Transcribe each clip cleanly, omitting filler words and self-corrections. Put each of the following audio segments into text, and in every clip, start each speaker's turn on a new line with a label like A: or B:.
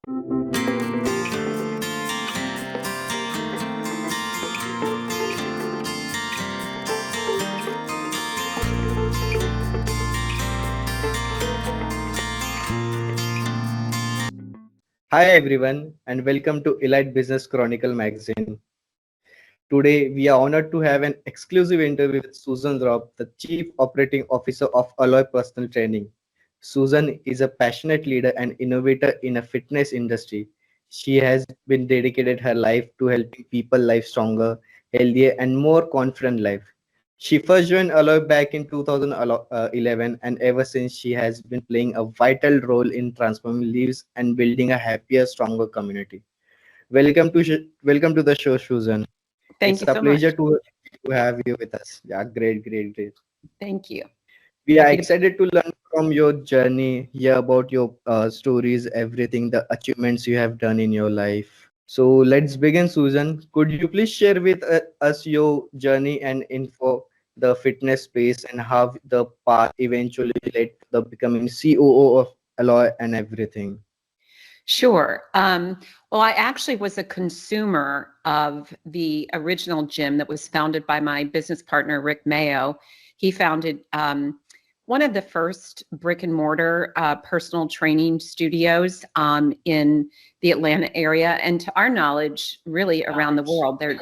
A: Hi everyone and welcome to Elite Business Chronicle magazine. Today we are honored to have an exclusive interview with Suzanne Robb, the Chief Operating Officer of Alloy Personal Training. Susan is a passionate leader and innovator in a fitness industry. She has been dedicated her life to helping people live stronger, healthier and more confident life. She first joined Alloy back in 2011 and ever since she has been playing a vital role in transforming lives and building a happier, stronger community. Welcome to the show, Susan.
B: Thank
A: It's
B: you
A: a
B: so
A: pleasure
B: much.
A: to have you with us. Yeah, great.
B: Thank you.
A: We are
B: Happy to.
A: excited to learn from your journey, hear about your stories, everything, the achievements you have done in your life. So let's begin, Susan. Could you please share with us your journey and info the fitness space and how the path eventually led to the becoming COO of Alloy and everything?
B: Sure. Well, I actually was a consumer of the original gym that was founded by my business partner, Rick Mayo. He founded one of the first brick and mortar personal training studios in the Atlanta area. And to our knowledge, really around the world, there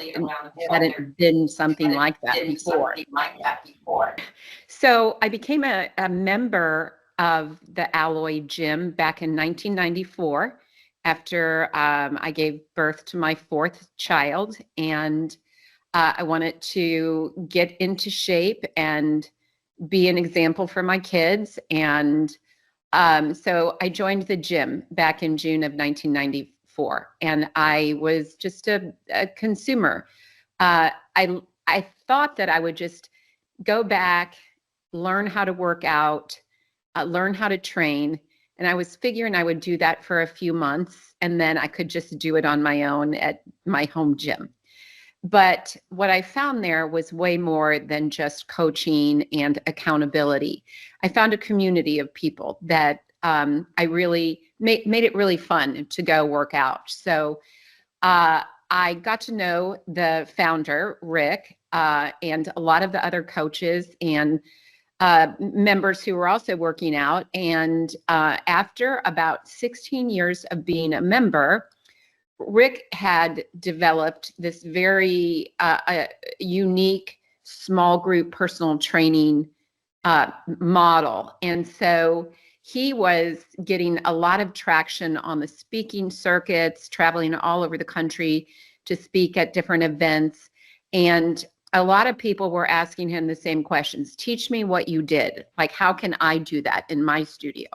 B: hadn't been something like that before. So I became a member of the Alloy Gym back in 1994 after I gave birth to my fourth child. And I wanted to get into shape and be an example for my kids. And so I joined the gym back in June of 1994. And I was just a consumer. I thought that I would just go back, learn how to work out, learn how to train. And I was figuring I would do that for a few months and then I could just do it on my own at my home gym. But what I found there was way more than just coaching and accountability. I found a community of people that I really made it really fun to go work out. So I got to know the founder, Rick, and a lot of the other coaches and members who were also working out. And after about 16 years of being a member, Rick had developed this very unique small group personal training model. And so he was getting a lot of traction on the speaking circuits, traveling all over the country to speak at different events. And a lot of people were asking him the same questions. Teach me what you did. Like, how can I do that in my studio?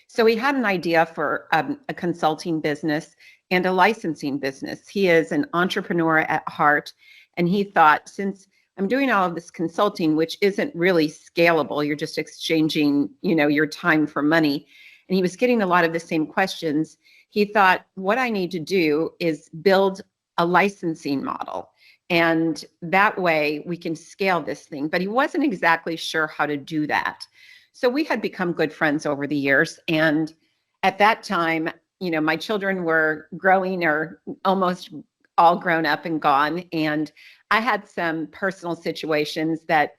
B: So he had an idea for a consulting business and a licensing business. He is an entrepreneur at heart. And he thought, since I'm doing all of this consulting, which isn't really scalable, you're just exchanging, your time for money. And he was getting a lot of the same questions. He thought, what I need to do is build a licensing model. And that way we can scale this thing. But he wasn't exactly sure how to do that. So we had become good friends over the years. And at that time, my children were growing or almost all grown up and gone. And I had some personal situations that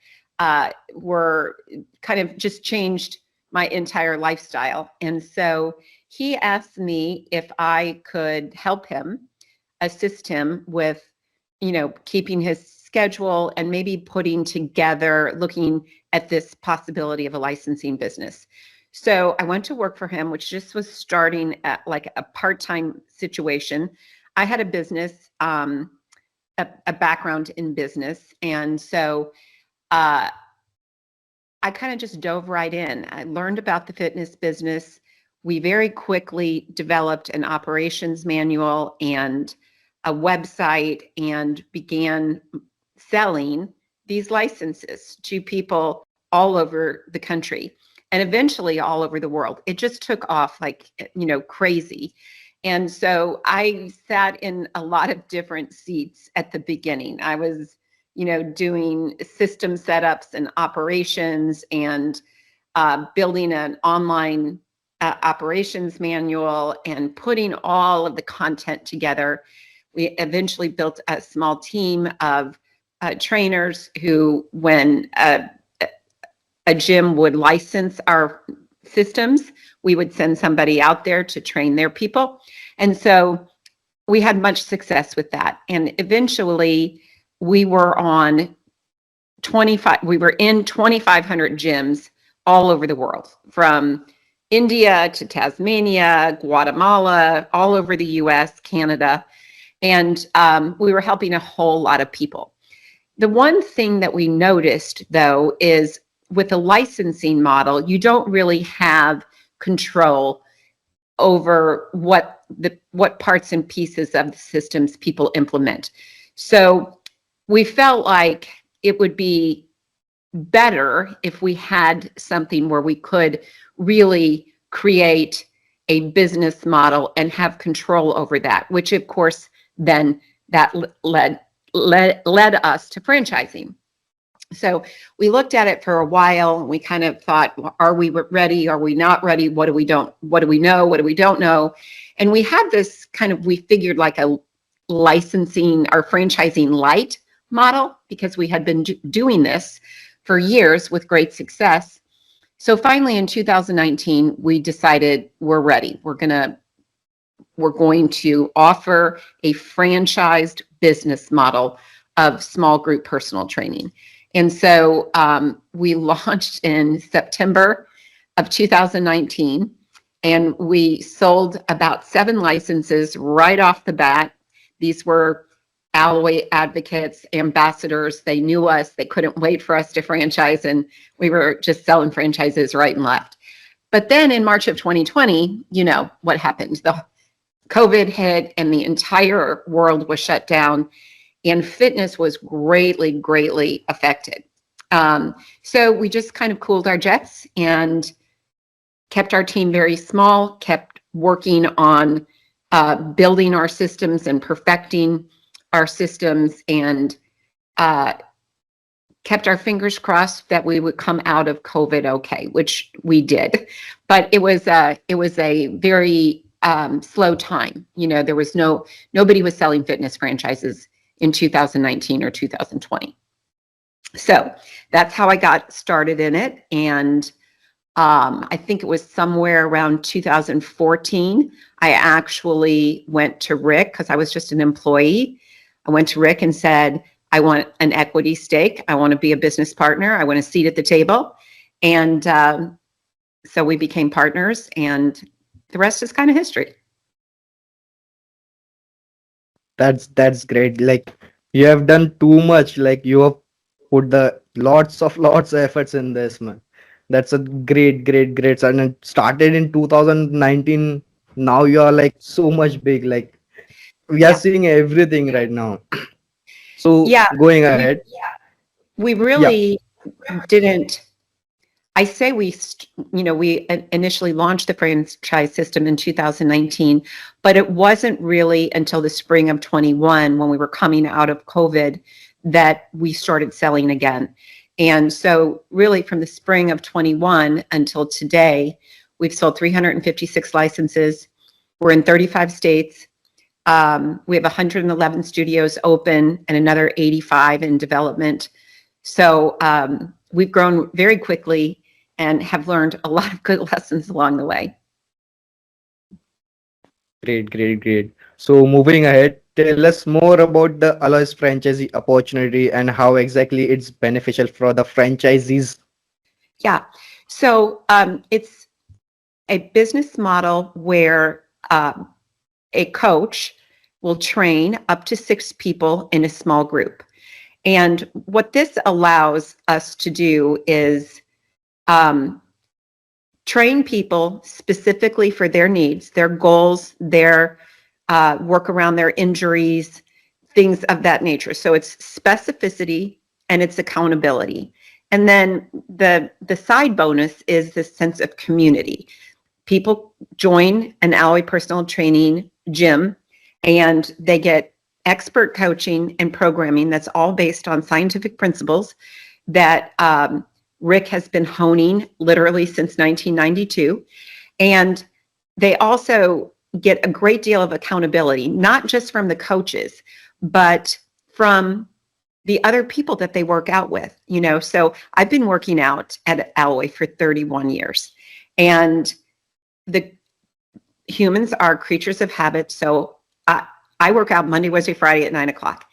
B: were kind of just changed my entire lifestyle. And so he asked me if I could help him, assist him with, keeping his schedule and maybe putting together, looking at this possibility of a licensing business. So I went to work for him, which just was starting at like a part-time situation. I had a business, a background in business. And so I kind of just dove right in. I learned about the fitness business. We very quickly developed an operations manual and a website and began selling these licenses to people all over the country and eventually all over the world. It just took off like, crazy. And so I sat in a lot of different seats at the beginning. I was, doing system setups and operations and building an online operations manual and putting all of the content together, we eventually built a small team of trainers who, when a gym would license our systems, we would send somebody out there to train their people. And so we had much success with that. And eventually we were in 2,500 gyms all over the world, from India to Tasmania, Guatemala, all over the US, Canada. And we were helping a whole lot of people. The one thing that we noticed, though, is with a licensing model, you don't really have control over what parts and pieces of the systems people implement. So we felt like it would be better if we had something where we could really create a business model and have control over that, which of course then that led us to franchising. So we looked at it for a while and we kind of thought, well, are we ready? Are we not ready? What do we know? What do we don't know? And we had this we figured like a licensing or franchising light model, because we had been doing this for years with great success. So finally in 2019, we decided we're ready. We're going to offer a franchised business model of small group personal training. And so we launched in September of 2019, and we sold about 7 licenses right off the bat. These were Alloy advocates, ambassadors. They knew us. They couldn't wait for us to franchise, and we were just selling franchises right and left. But then in March of 2020, you know what happened. The COVID hit and the entire world was shut down, and fitness was greatly affected. So we just kind of cooled our jets and kept our team very small, kept working on building our systems and perfecting our systems, and kept our fingers crossed that we would come out of COVID okay, which we did. But it was a very slow time. You know, there was nobody was selling fitness franchises in 2019 or 2020. So that's how I got started in it. And I think it was somewhere around 2014, I actually went to Rick, because I was just an employee. I went to Rick and said, I want an equity stake. I want to be a business partner. I want a seat at the table. And so we became partners, and the rest is kind of history.
A: That's great. Like, you have done too much. Like, you have put the lots of efforts in this, man. That's a great start. And it started in 2019. Now you are like so much big. Like, we are
B: Yeah.
A: seeing everything right now. So
B: Yeah.
A: going ahead,
B: We
A: yeah,
B: really didn't. I say we initially launched the franchise system in 2019, but it wasn't really until the spring of 21, when we were coming out of COVID, that we started selling again. And so really from the spring of 21 until today, we've sold 356 licenses. We're in 35 states. We have 111 studios open and another 85 in development. So we've grown very quickly and have learned a lot of good lessons along the way.
A: great. So moving ahead, tell us more about the Alois franchisee opportunity and how exactly it's beneficial for the franchisees.
B: Yeah. So it's a business model where a coach will train up to 6 people in a small group. And what this allows us to do is train people specifically for their needs, their goals, their work around their injuries, things of that nature. So it's specificity and it's accountability. And then the side bonus is this sense of community. People join an Alloy personal training gym and they get expert coaching and programming that's all based on scientific principles that Rick has been honing literally since 1992. And they also get a great deal of accountability, not just from the coaches, but from the other people that they work out with. So I've been working out at Alloy for 31 years, and the humans are creatures of habit. So I work out Monday, Wednesday, Friday at 9 o'clock.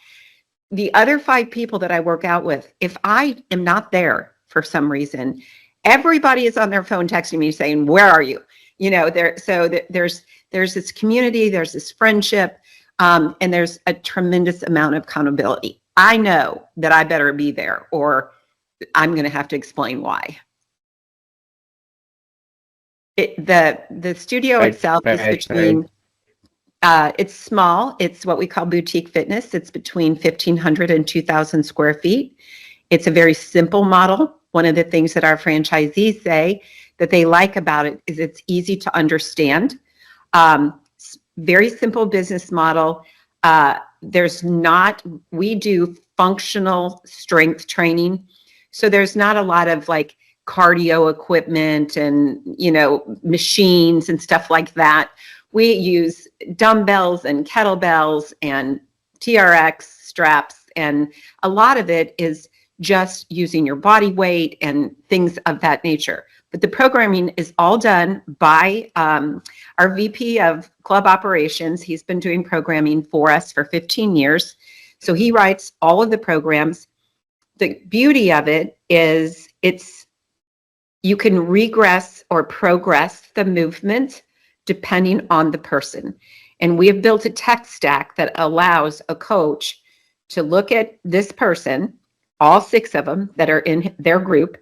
B: The other 5 people that I work out with, if I am not there for some reason, everybody is on their phone texting me saying, "Where are you?" There's this community, there's this friendship, and there's a tremendous amount of accountability. I know that I better be there, or I'm going to have to explain why. The studio
A: Right,
B: itself is
A: right, right.
B: between it's small. It's what we call boutique fitness. It's between 1,500 and 2,000 square feet. It's a very simple model. One of the things that our franchisees say that they like about it is it's easy to understand. Very simple business model. We do functional strength training. So there's not a lot of like cardio equipment and, machines and stuff like that. We use dumbbells and kettlebells and TRX straps, and a lot of it is just using your body weight and things of that nature. But the programming is all done by our VP of club operations. He's been doing programming for us for 15 years. So he writes all of the programs. The beauty of it is you can regress or progress the movement depending on the person. And we have built a tech stack that allows a coach to look at this person, all 6 of them that are in their group,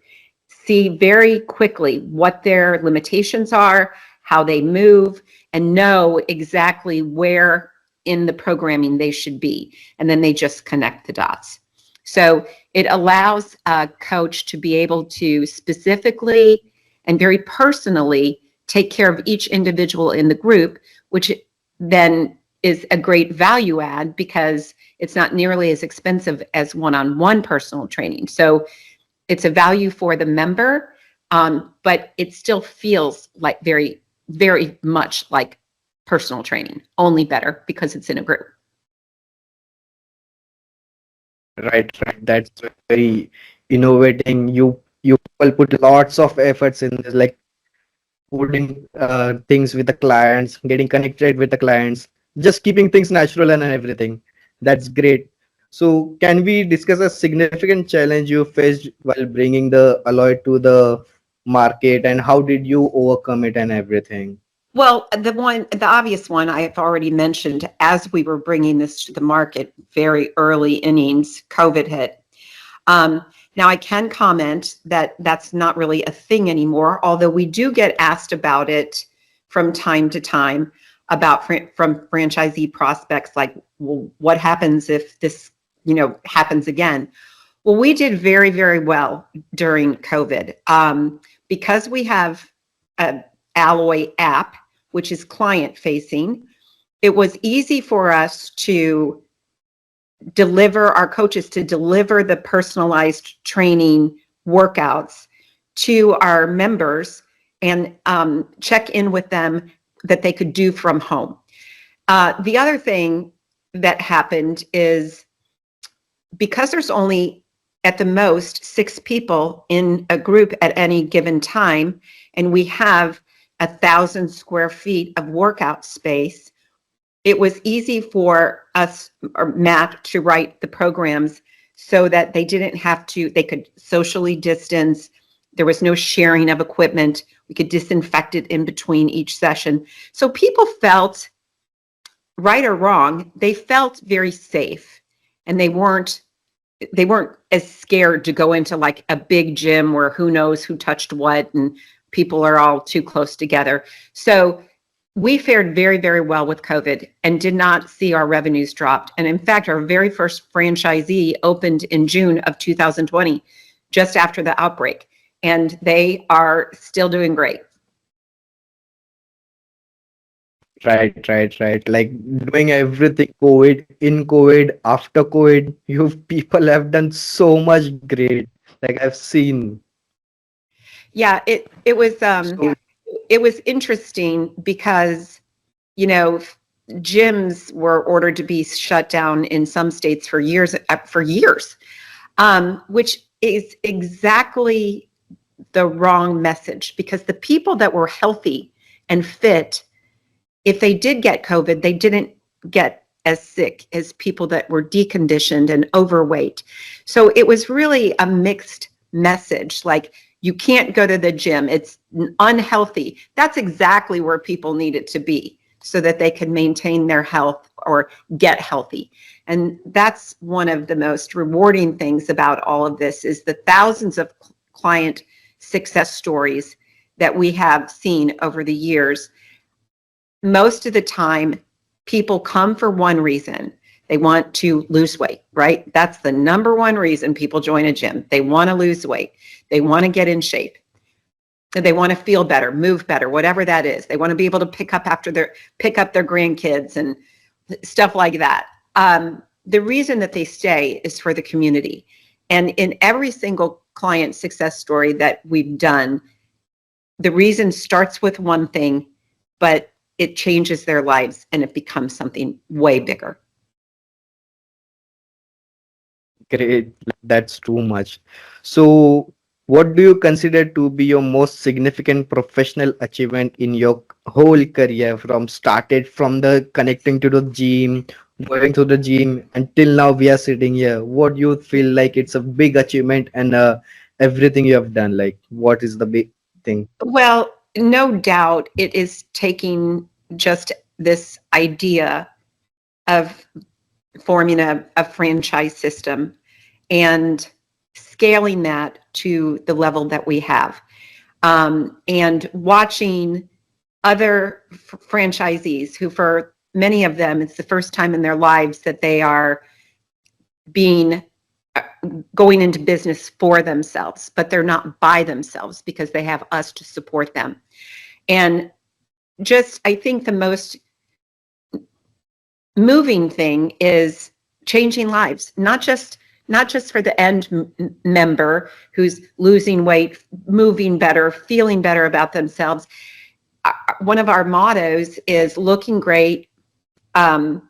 B: see very quickly what their limitations are, how they move, and know exactly where in the programming they should be. And then they just connect the dots. So it allows a coach to be able to specifically and very personally take care of each individual in the group, which then is a great value add because it's not nearly as expensive as one-on-one personal training. So it's a value for the member, but it still feels like very, very much like personal training, only better because it's in a group.
A: Right, right. That's very innovating. You people put lots of efforts in this, like putting things with the clients, getting connected with the clients, just keeping things natural and everything. That's great. So, can we discuss a significant challenge you faced while bringing the alloy to the market, and how did you overcome it and everything?
B: Well, the obvious one I have already mentioned, as we were bringing this to the market, very early innings, COVID hit. Now I can comment that that's not really a thing anymore, although we do get asked about it from time to time from franchisee prospects, like, well, what happens if this, happens again? Well, we did very, very well during COVID because we have a Alloy app, which is client facing. It was easy for us to our coaches to deliver the personalized training workouts to our members and check in with them that they could do from home. The other thing that happened is because there's only at the most 6 people in a group at any given time, and we have 1,000 square feet of workout space, it was easy for us or Matt to write the programs so that they could socially distance. There was no sharing of equipment. We could disinfect it in between each session. So people felt, right or wrong, they felt very safe, and they weren't as scared to go into like a big gym where who knows who touched what and people are all too close together. So we fared very, very well with COVID and did not see our revenues dropped. And in fact, our very first franchisee opened in June of 2020, just after the outbreak, and they are still doing great.
A: Right, right, right. Like doing everything COVID, in COVID, after COVID, you people have done so much great. Like I've seen.
B: Yeah, it was
A: So
B: it was interesting because, you know, gyms were ordered to be shut down in some states for years, which is exactly the wrong message, because the people that were healthy and fit, if they did get COVID, they didn't get as sick as people that were deconditioned and overweight. So it was really a mixed message. Like, you can't go to the gym, it's unhealthy. That's exactly where people needed to be so that they could maintain their health or get healthy. And that's one of the most rewarding things about all of this, is the thousands of client success stories that we have seen over the years. Most of the time, people come for one reason. They want to lose weight, right? That's the number one reason people join a gym. They want to lose weight. They want to get in shape. They want to feel better, move better, whatever that is. They want to be able to pick up their grandkids and stuff like that. The reason that they stay is for the community. And in every single client success story that we've done, the reason starts with one thing, but it changes their lives and it becomes something way bigger.
A: Great. That's too much. So, what do you consider to be your most significant professional achievement in your whole career, from started from the connecting to the gym, going to the gym, until now we are sitting here? What do you feel like it's a big achievement, and everything you have done? Like, what is the big thing?
B: Well, no doubt it is taking just this idea of forming a franchise system and scaling that to the level that we have, and watching other franchisees who, for many of them, it's the first time in their lives that they are being going into business for themselves, but they're not by themselves because they have us to support them. And just, I think the most moving thing is changing lives, not just for the end member who's losing weight, moving better, feeling better about themselves. One of our mottos is looking great, um,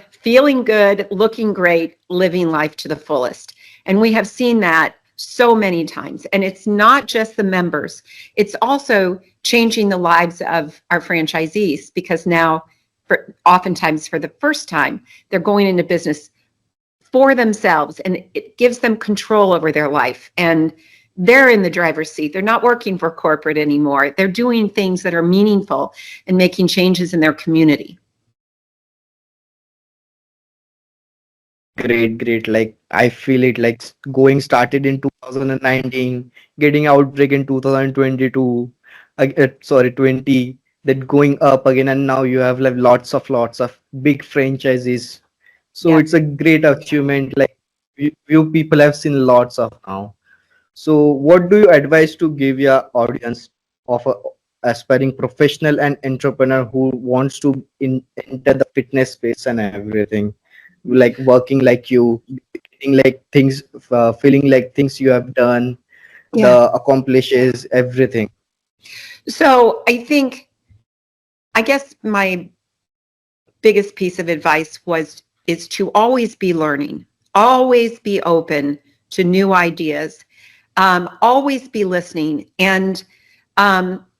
B: feeling good, looking great, living life to the fullest. And we have seen that so many times. And it's not just the members, it's also changing the lives of our franchisees, because now, oftentimes for the first time, they're going into business for themselves, and it gives them control over their life. And they're in the driver's seat. They're not working for corporate anymore. They're doing things that are meaningful and making changes in their community.
A: Great, great. Like, I feel it like going started in 2019, getting outbreak in 2022, sorry, 20, then going up again, and now you have like lots of big franchises. So
B: Yeah.
A: it's a great achievement. Like, few people have seen lots of now. So what do you advise to give your audience of a aspiring professional and entrepreneur who wants to enter the fitness space and everything, like working like you, getting like things, feeling like things you have done,
B: Yeah.
A: the accomplishes everything.
B: So I guess my biggest piece of advice is to always be learning, always be open to new ideas, always be listening. And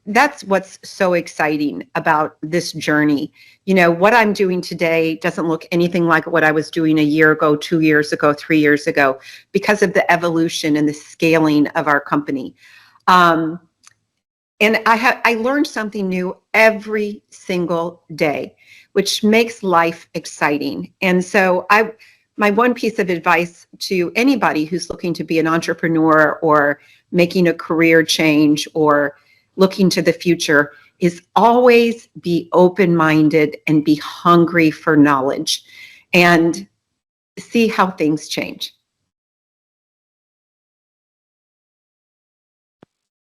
B: that's what's so exciting about this journey. You know, what I'm doing today doesn't look anything like what I was doing a year ago, 2 years ago, 3 years ago, because of the evolution and the scaling of our company. Um, and I learned something new every single day, which makes life exciting. And so my one piece of advice to anybody who's looking to be an entrepreneur or making a career change or looking to the future is always be open-minded and be hungry for knowledge and see how things change.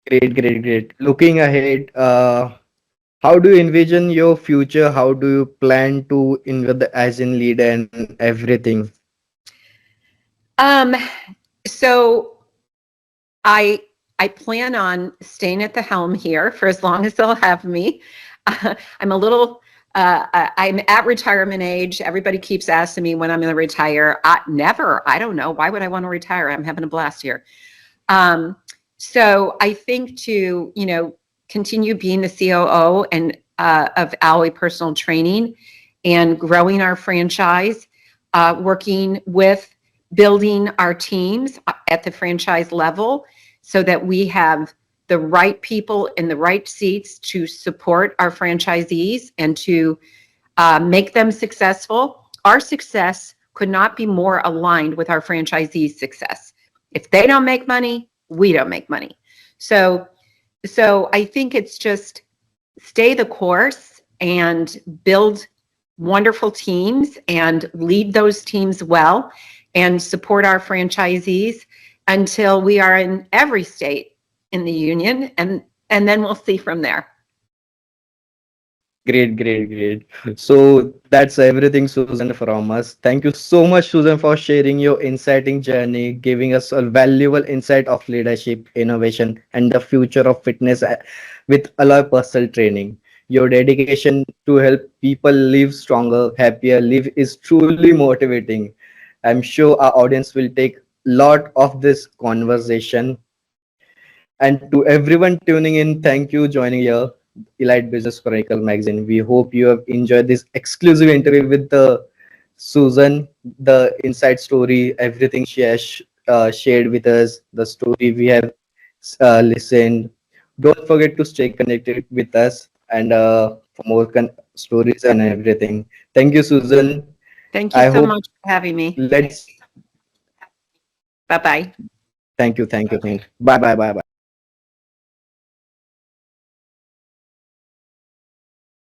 A: Great, great, great. Looking ahead, how do you envision your future? How do you plan to invest as in leader and everything?
B: Um, so I I plan on staying at the helm here for as long as they'll have me. I'm a little, I'm at retirement age. Everybody keeps asking me when I'm going to retire. Never. I don't know. Why would I want to retire? I'm having a blast here. So I think to, continue being the COO and of Alloy Personal Training and growing our franchise, working with building our teams at the franchise level so that we have the right people in the right seats to support our franchisees and to make them successful. Our success could not be more aligned with our franchisees' success. If they don't make money, we don't make money. So I think it's just stay the course and build wonderful teams and lead those teams well and support our franchisees until we are in every state in the union, and then we'll see from there.
A: Great, great, great. So that's everything, Susan, from us. Thank you so much, Susan, for sharing your inciting journey, giving us a valuable insight of leadership, innovation, and the future of fitness with Alloy Personal Training. Your dedication to help people live stronger, happier, live is truly motivating. I'm sure our audience will take a lot of this conversation. And to everyone tuning in, thank you joining here, Elite Business Chronicle magazine. We hope you have enjoyed this exclusive interview with the Susan, the inside story, everything she has shared with us, the story we have listened. Don't forget to stay connected with us and for more stories and everything. Thank you, Susan.
B: Thank you
A: I
B: so
A: hope
B: much for having me.
A: let's
B: Bye bye.
A: thank you, thank you, thank you. Bye, bye, bye, bye.